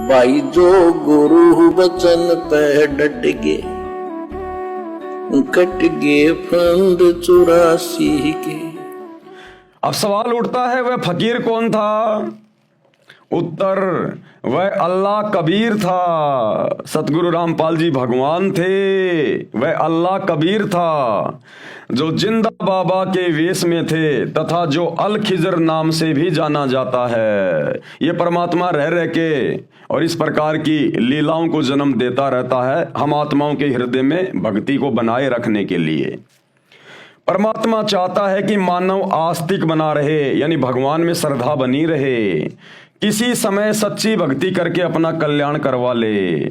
भाई जो गुरु बचन पे डट गे, कट गे फंद 84 के। अब सवाल उठता है वह फकीर कौन था? उत्तर, वह अल्लाह कबीर था। सतगुरु रामपाल जी भगवान थे, वह अल्लाह कबीर था जो जिंदा बाबा के वेश में थे तथा जो अल खिजर नाम से भी जाना जाता है। ये परमात्मा रह रह के और इस प्रकार की लीलाओं को जन्म देता रहता है हम आत्माओं के हृदय में भक्ति को बनाए रखने के लिए। परमात्मा चाहता है कि मानव आस्तिक बना रहे, यानी भगवान में श्रद्धा बनी रहे, किसी समय सच्ची भक्ति करके अपना कल्याण करवा ले।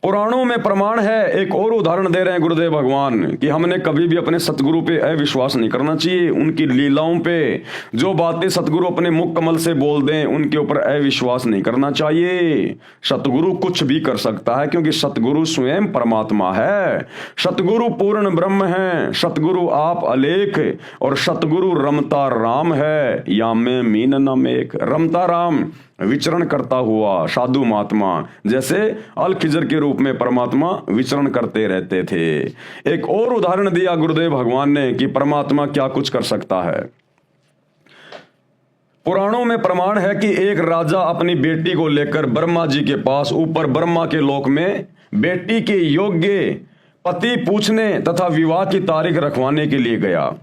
पुराणों में प्रमाण है। एक और उदाहरण दे रहे हैं गुरुदेव भगवान कि हमने कभी भी अपने सतगुरु पे अविश्वास नहीं करना चाहिए। उनकी लीलाओं पे जो बातें सतगुरु अपने मुख कमल से बोल दें उनके ऊपर अविश्वास नहीं करना चाहिए। सतगुरु कुछ भी कर सकता है क्योंकि सतगुरु स्वयं परमात्मा है। सतगुरु पूर्ण ब्रह्म है, सतगुरु आप अलेख और सतगुरु रमता राम है। या में मीन नम एक, रमता राम विचरण करता हुआ साधु महात्मा, जैसे अल खिजर के रूप में परमात्मा विचरण करते रहते थे। एक और उदाहरण दिया गुरुदेव भगवान ने कि परमात्मा क्या कुछ कर सकता है। पुराणों में प्रमाण है कि एक राजा अपनी बेटी को लेकर ब्रह्मा जी के पास ऊपर ब्रह्मा के लोक में बेटी के योग्य पति पूछने तथा विवाह की तारीख रखवाने के लिए गया।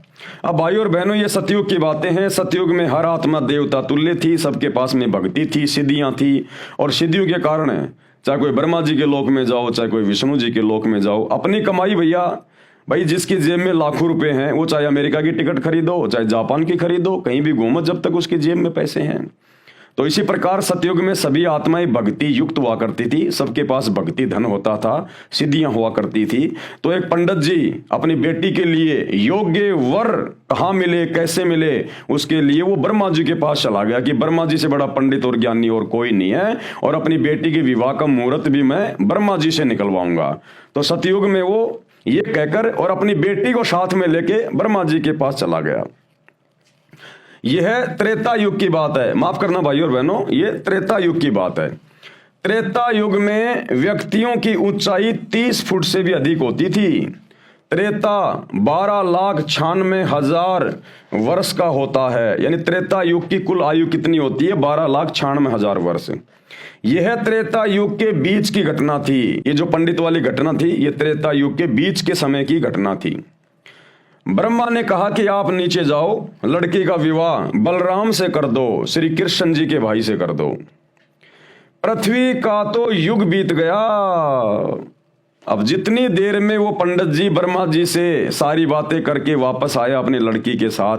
अब भाइयों और बहनों, ये सतयुग की बातें हैं। सतयुग में हर आत्मा देवता तुल्य थी, सबके पास में भक्ति थी, सिद्धियां थी, और सिद्धियों के कारण चाहे कोई ब्रह्मा जी के लोक में जाओ, चाहे कोई विष्णु जी के लोक में जाओ, अपनी कमाई भैया, भाई जिसकी जेब में लाखों रुपए हैं वो चाहे अमेरिका की टिकट खरीदो, चाहे जापान की खरीदो, कहीं भी घूमो जब तक उसकी जेब में पैसे हैं। तो इसी प्रकार सतयुग में सभी आत्माएं भक्ति युक्त हुआ करती थी, सबके पास भक्ति धन होता था, सिद्धियां हुआ करती थी। तो एक पंडित जी अपनी बेटी के लिए योग्य वर कहाँ मिले, कैसे मिले, उसके लिए वो ब्रह्मा जी के पास चला गया कि ब्रह्मा जी से बड़ा पंडित और ज्ञानी और कोई नहीं है, और अपनी बेटी के विवाह का मुहूर्त भी मैं ब्रह्मा जी से निकलवाऊंगा। तो सतयुग में वो ये कहकर और अपनी बेटी को साथ में लेके ब्रह्मा जी के पास चला गया। यह त्रेता युग की बात है, माफ करना भाई और बहनों, ये त्रेता युग की बात है। त्रेता युग में व्यक्तियों की ऊंचाई 30 फुट से भी अधिक होती थी। त्रेता 12,96,000 वर्ष का होता है, यानी त्रेता युग की कुल आयु कितनी होती है? 12,96,000 वर्ष। यह त्रेता युग के बीच की घटना थी। ये जो पंडित वाली घटना थी ये त्रेता युग के बीच के समय की घटना थी। ब्रह्मा ने कहा कि आप नीचे जाओ, लड़की का विवाह बलराम से कर दो, श्री कृष्ण जी के भाई से कर दो। पृथ्वी का तो युग बीत गया। अब जितनी देर में वो पंडित जी ब्रह्मा जी से सारी बातें करके वापस आया अपनी लड़की के साथ,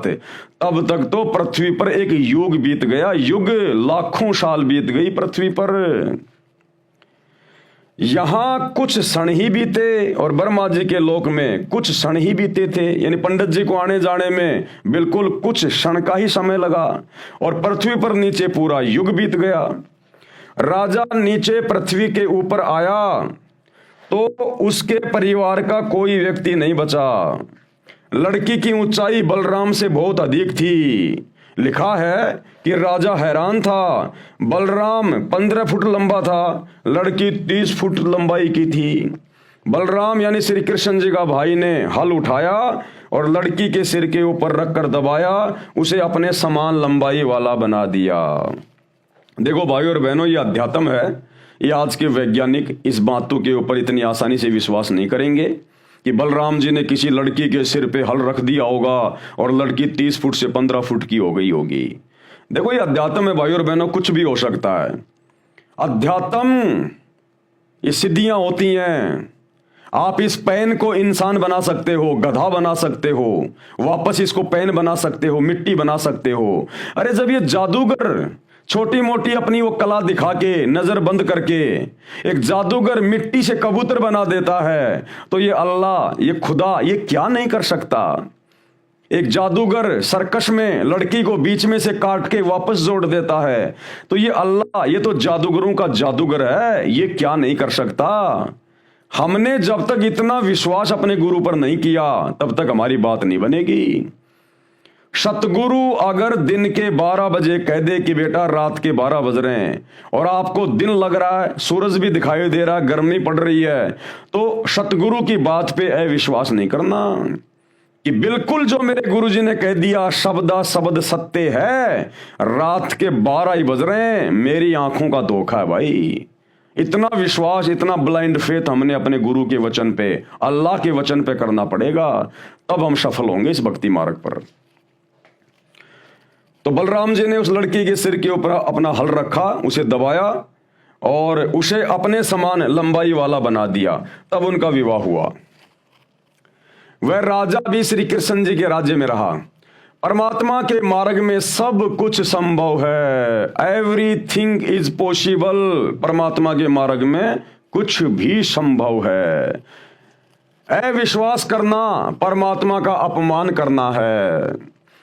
तब तक तो पृथ्वी पर एक युग बीत गया। युग, लाखों साल बीत गई पृथ्वी पर। यहां कुछ क्षण ही बीते और ब्रह्मा जी के लोक में कुछ क्षण ही बीते थे, यानी पंडित जी को आने जाने में बिल्कुल कुछ क्षण का ही समय लगा, और पृथ्वी पर नीचे पूरा युग बीत गया। राजा नीचे पृथ्वी के ऊपर आया तो उसके परिवार का कोई व्यक्ति नहीं बचा। लड़की की ऊंचाई बलराम से बहुत अधिक थी। लिखा है कि राजा हैरान था। बलराम 15 फुट लंबा था, लड़की 30 फुट लंबाई की थी। बलराम यानी श्री कृष्ण जी का भाई ने हल उठाया और लड़की के सिर के ऊपर रखकर दबाया, उसे अपने समान लंबाई वाला बना दिया। देखो भाइयों और बहनों, ये अध्यात्म है। ये आज के वैज्ञानिक इस बातों के ऊपर इतनी आसानी से विश्वास नहीं करेंगे कि बलराम जी ने किसी लड़की के सिर पे हल रख दिया होगा और लड़की 30 फुट से 15 फुट की हो गई होगी। देखो ये अध्यात्म है भाइयों और बहनों, कुछ भी हो सकता है। अध्यात्म, ये सिद्धियां होती हैं। आप इस पेन को इंसान बना सकते हो, गधा बना सकते हो, वापस इसको पेन बना सकते हो, मिट्टी बना सकते हो। अरे जब ये जादूगर छोटी मोटी अपनी वो कला दिखा के नजर बंद करके एक जादूगर मिट्टी से कबूतर बना देता है, तो ये अल्लाह, ये खुदा, ये क्या नहीं कर सकता। एक जादूगर सर्कस में लड़की को बीच में से काट के वापस जोड़ देता है, तो ये अल्लाह, ये तो जादूगरों का जादूगर है, ये क्या नहीं कर सकता। हमने जब तक इतना विश्वास अपने गुरु पर नहीं किया तब तक हमारी बात नहीं बनेगी। सतगुरु अगर दिन के 12 बजे कह दे कि बेटा रात के 12 बज रहे हैं और आपको दिन लग रहा है, सूरज भी दिखाई दे रहा है, गर्मी पड़ रही है, तो सतगुरु की बात पे अविश्वास नहीं करना कि बिल्कुल जो मेरे गुरुजी ने कह दिया शब्दा शब्द सत्य है, रात के 12 ही बज रहे हैं, मेरी आंखों का धोखा है भाई। इतना विश्वास, इतना ब्लाइंड फेथ हमने अपने गुरु के वचन पे, अल्लाह के वचन पे करना पड़ेगा, तब हम सफल होंगे इस भक्ति मार्ग पर। तो बलराम जी ने उस लड़की के सिर के ऊपर अपना हल रखा, उसे दबाया और उसे अपने समान लंबाई वाला बना दिया, तब उनका विवाह हुआ। वह राजा भी श्री कृष्ण जी के राज्य में रहा। परमात्मा के मार्ग में सब कुछ संभव है, एवरीथिंग इज पॉसिबल। परमात्मा के मार्ग में कुछ भी संभव है। अविश्वास करना परमात्मा का अपमान करना है।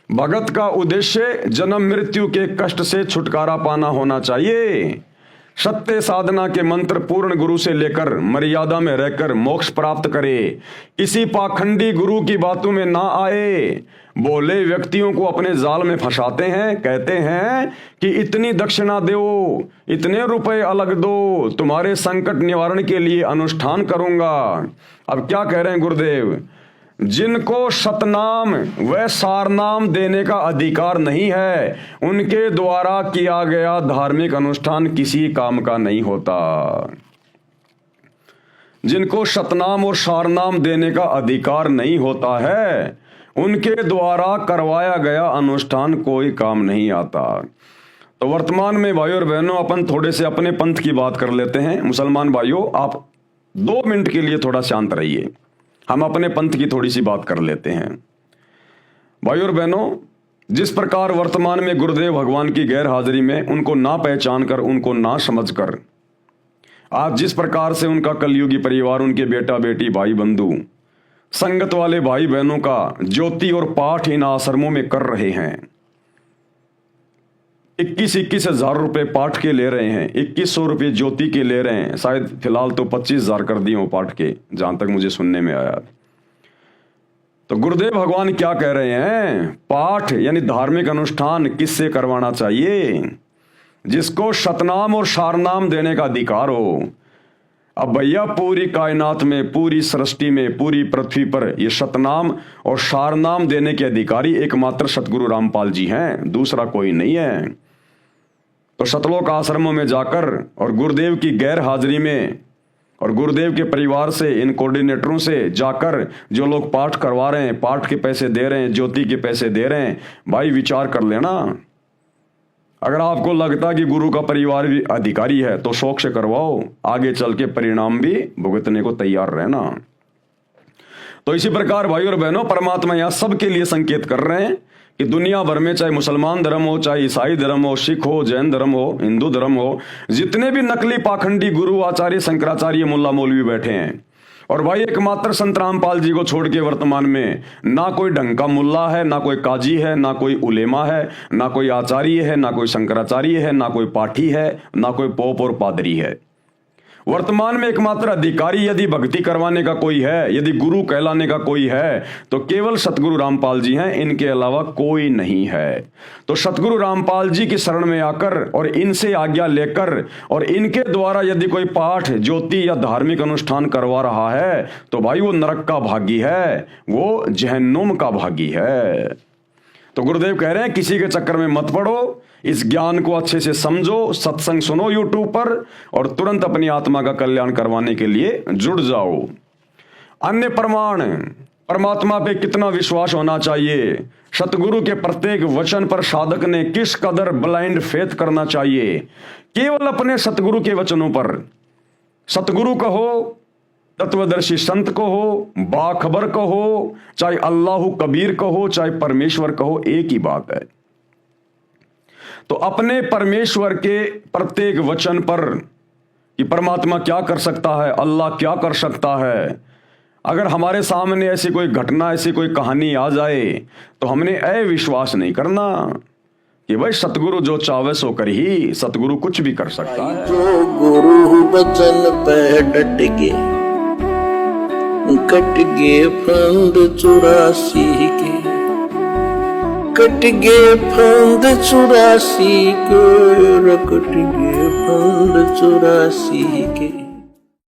भगत का उद्देश्य जन्म मृत्यु के कष्ट से छुटकारा पाना होना चाहिए। सत्य साधना के मंत्र पूर्ण गुरु से लेकर मर्यादा में रहकर मोक्ष प्राप्त करे। किसी पाखंडी गुरु की बातों में ना आए। बोले व्यक्तियों को अपने जाल में फंसाते हैं, कहते हैं कि इतनी दक्षिणा दो, इतने रुपए अलग दो, तुम्हारे संकट निवारण के लिए अनुष्ठान करूंगा। अब क्या कह रहे हैं गुरुदेव, जिनको सतनाम व सारनाम देने का अधिकार नहीं है, उनके द्वारा किया गया धार्मिक अनुष्ठान किसी काम का नहीं होता। जिनको सतनाम और सारनाम देने का अधिकार नहीं होता है, उनके द्वारा करवाया गया अनुष्ठान कोई काम नहीं आता। तो वर्तमान में भाइयों और बहनों, अपन थोड़े से अपने पंथ की बात कर लेते हैं। मुसलमान भाइयों, आप 2 मिनट के लिए थोड़ा शांत रहिए, हम अपने पंथ की थोड़ी सी बात कर लेते हैं। भाइयों और बहनों, जिस प्रकार वर्तमान में गुरुदेव भगवान की गैर हाजिरी में उनको ना पहचान कर, उनको ना समझ कर, आज जिस प्रकार से उनका कलयुगी परिवार, उनके बेटा बेटी भाई बंधु, संगत वाले भाई बहनों का ज्योति और पाठ इन आश्रमों में कर रहे हैं, 21 हजार रुपए पाठ के ले रहे हैं, 2100 रुपये ज्योति के ले रहे हैं, शायद फिलहाल तो 25,000 कर दिए हो पाठ के, जहां तक मुझे सुनने में आया। तो गुरुदेव भगवान क्या कह रहे हैं, पाठ यानी धार्मिक अनुष्ठान किससे करवाना चाहिए, जिसको सतनाम और सारनाम देने का अधिकार हो। अब भैया पूरी कायनात में, पूरी सृष्टि में, पूरी पृथ्वी पर ये सतनाम और सारनाम देने के अधिकारी एकमात्र सतगुरु रामपाल जी हैं, दूसरा कोई नहीं है। तो सतलोक आश्रमों में जाकर और गुरुदेव की गैर हाजिरी में और गुरुदेव के परिवार से, इन कोऑर्डिनेटरों से जाकर जो लोग पाठ करवा रहे हैं, पाठ के पैसे दे रहे हैं, ज्योति के पैसे दे रहे हैं, भाई विचार कर लेना। अगर आपको लगता कि गुरु का परिवार भी अधिकारी है तो शौक से करवाओ, आगे चल के परिणाम भी भुगतने को तैयार रहना। तो इसी प्रकार भाई और बहनों, परमात्मा यहां सबके लिए संकेत कर रहे हैं कि दुनिया भर में चाहे मुसलमान धर्म हो, चाहे ईसाई धर्म हो, सिख हो, जैन धर्म हो, हिंदू धर्म हो, जितने भी नकली पाखंडी गुरु आचार्य शंकराचार्य मुल्ला मौलवी बैठे हैं, और भाई एकमात्र संत रामपाल जी को छोड़ के वर्तमान में ना कोई ढंग का मुल्ला है, ना कोई काजी है, ना कोई उलेमा है, ना कोई आचार्य है, ना कोई शंकराचार्य है, ना कोई पाठी है, ना कोई पोप और पादरी है। वर्तमान में एकमात्र अधिकारी यदि भक्ति करवाने का कोई है, यदि गुरु कहलाने का कोई है, तो केवल सतगुरु रामपाल जी हैं, इनके अलावा कोई नहीं है। तो सतगुरु रामपाल जी की शरण में आकर और इनसे आज्ञा लेकर और इनके द्वारा यदि कोई पाठ, ज्योति या धार्मिक अनुष्ठान करवा रहा है, तो भाई वो नरक का भागी है, वो जहन्नुम का भागी है। तो गुरुदेव कह रहे हैं किसी के चक्कर में मत पड़ो, इस ज्ञान को अच्छे से समझो, सत्संग सुनो यूट्यूब पर और तुरंत अपनी आत्मा का कल्याण करवाने के लिए जुड़ जाओ। अन्य प्रमाण, परमात्मा पे कितना विश्वास होना चाहिए, सतगुरु के प्रत्येक वचन पर साधक ने किस कदर ब्लाइंड फेथ करना चाहिए, केवल अपने सतगुरु के वचनों पर। सतगुरु कहो, तत्वदर्शी संत को हो, बाखबर को हो, चाहे अल्लाह कबीर को हो, चाहे परमेश्वर को हो, एक ही बात है। तो अपने परमेश्वर के प्रत्येक वचन पर कि परमात्मा क्या कर सकता है, अल्लाह क्या कर सकता है, अगर हमारे सामने ऐसी कोई घटना, ऐसी कोई कहानी आ जाए, तो हमने अविश्वास नहीं करना कि भाई सतगुरु जो चाहे सो कर ही, सतगुरु कुछ भी कर सकता है। जो गुरु बचन पे डट के कट गए फंद 84 के, कट गए फंद 84 के, कट गए फंद 84 के।